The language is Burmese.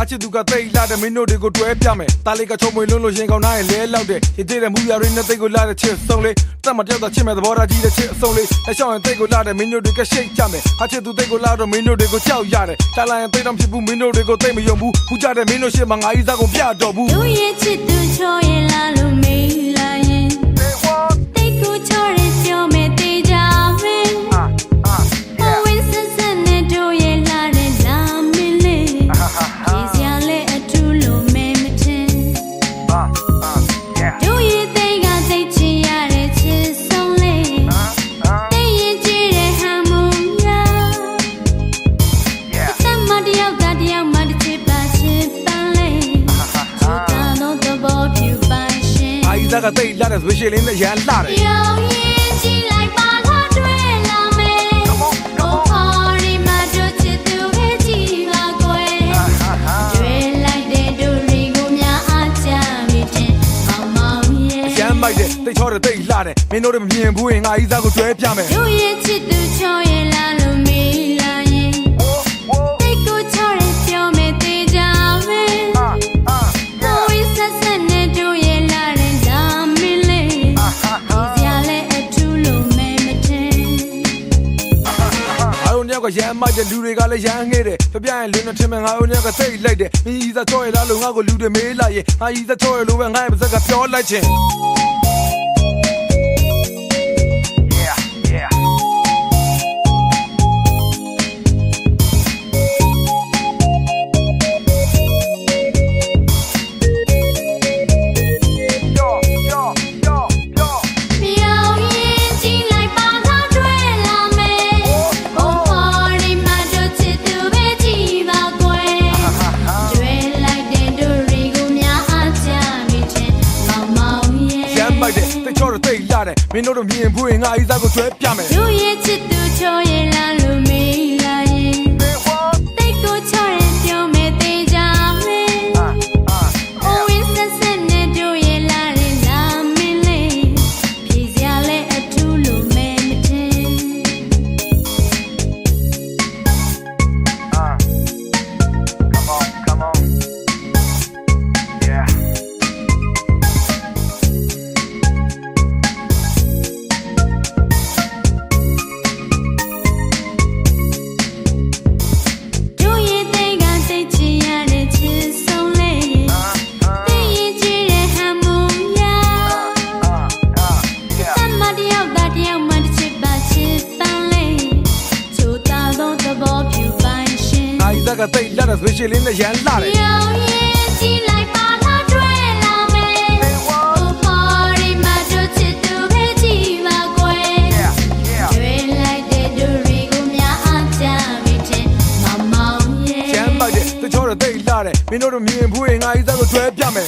ချစ်သူကသိလာတဲ့မင်းတို့တွေကိုတွဲပြမယ်တားလေးကချုံမွေလုံးလို့ရင်ကောင်းနိုင်လဲလောက်တဲ့ရည်သေးတဲ့မူရရင်းနဲ့သိကိုလာတဲ့ချစ်ဆုံးလေးတက်မတယောက်သာချစ်မဲ့သဘောထားကြီးတဲ့ချစ်အဆုံးလေးလက်ရှောင်းရင်သိကိုလာတဲ့မင်းတို့တွေကရှိတ်ကြမယ်အချစ်သူသိကိုလာတော့မင်းတို့တွေကိုကြောက်ရတယ်တားလိုက်ရင်သိတော့ဖြစ်ဘူးမင်းတို့တွေကိုသိမယုံဘူးဖူးကြတဲ့မင်းတို့ရှေ့မှာငါကြီးစားကုန်ပြတော့ဘူးတို့ရဲ့ချစ်သူချောရင်လာလို့မေးလာရင်သိကိုချောရဲပြောမယ်တေးကြမယ်ဝင်းဆက်ဆက်နဲ့တို့ရဲ့လာတဲ့လာမင်းလေးဒီစရာလဲအထူးလို့မဲမထင်တို့ရဲ့သိကသိချင်ရတဲ့ချစ်ဆုံးလေးသိရင်ကြည့်တဲ့ဟန်မူရာတမတယောက်တယောက်မှတစ်ချစ်ပါချစ်ပန်းလေးချူတာတော့သဘောပြပါရှင်ငါကြီးစားကသိလာတဲ့ဆွေရှေလင်းနဲ့ရန်လာတယ်ရောင်ရင်ကြည့်လိုက်ပါလားတွေ့လာမယ်ကိုပေါ်ဒီမှာတို့ချစ်သူပဲကြည့်ပါကွယ်တွေ့လိုက်တဲ့တို့တွေကိုများအားကြမိတဲ့မောင်မောင်ရဲ့ရန်မိုက်တဲ့သိချောတဲ့သိလာတဲ့မင်းတို့တွေမမြင်ဘူးရင်ငါကြီးစားကိုတွဲပြမယ်တို့ရဲ့ချစ်သူချောရင်လာလို့မေးလာရင်သိကိုချောရဲပြောမယ်တေးကြမယ်ဝင်းဆက်ဆက်နဲ့တို့ရဲ့လာတဲ့လာမင်းလေးဒီစရာလဲအထူးလို့မဲမထင်ငါတို့ညောက်ကရန်မိုက်တဲ့လူတွေကလည်းရန်ငဲ့တယ်ပြပြရင်လင်းနဲ့ထင်မဲ့ငါတို့ညောက်ကသိလိုက်တယ်မင်းကြီးစားချောရလားလို့ငါ့ကိုလူတွေမေးလာရင်ငါကြီးစားချောရလို့ပဲငါ့ရဲ့ပါစက်ကပြောလိုက်ချင်းမင်းတို့မြင်ဘူးရင်ငါကြီးစားကိုတွဲပြမယ်တို့ရဲ့ချစ်သူချောရင်လာလို့မေးလာရင်သိကိုချောရဲပြောမယ်တေးကြမယ်ဝင်းဆက်ဆက်နဲ့တို့ရဲ့လာတဲ့လာမင်းလေးဖြေစရာလဲအထူးလို့မဲမထင်Come on yeahကသိလာတဲ့ဆွေရှေလင်းနဲ့ရန်လာတယ်ရောင်ရင်ကြည့်လိုက်ပါလားတွေ့လာမယ်ကိုပေါ်ဒီမှာတို့ချစ်သူပဲကြည့်ပါကွယ်တွေ့လိုက်တဲ့တို့တွေကိုများအားကြမိတဲ့မောင်မောင်ရဲ့ရန်မိုက်တဲ့တချို့တော့သိလာတယ်မင်းတို့မြင်ဘူးရင်ငါကြီးစားကိုတွဲပြမယ်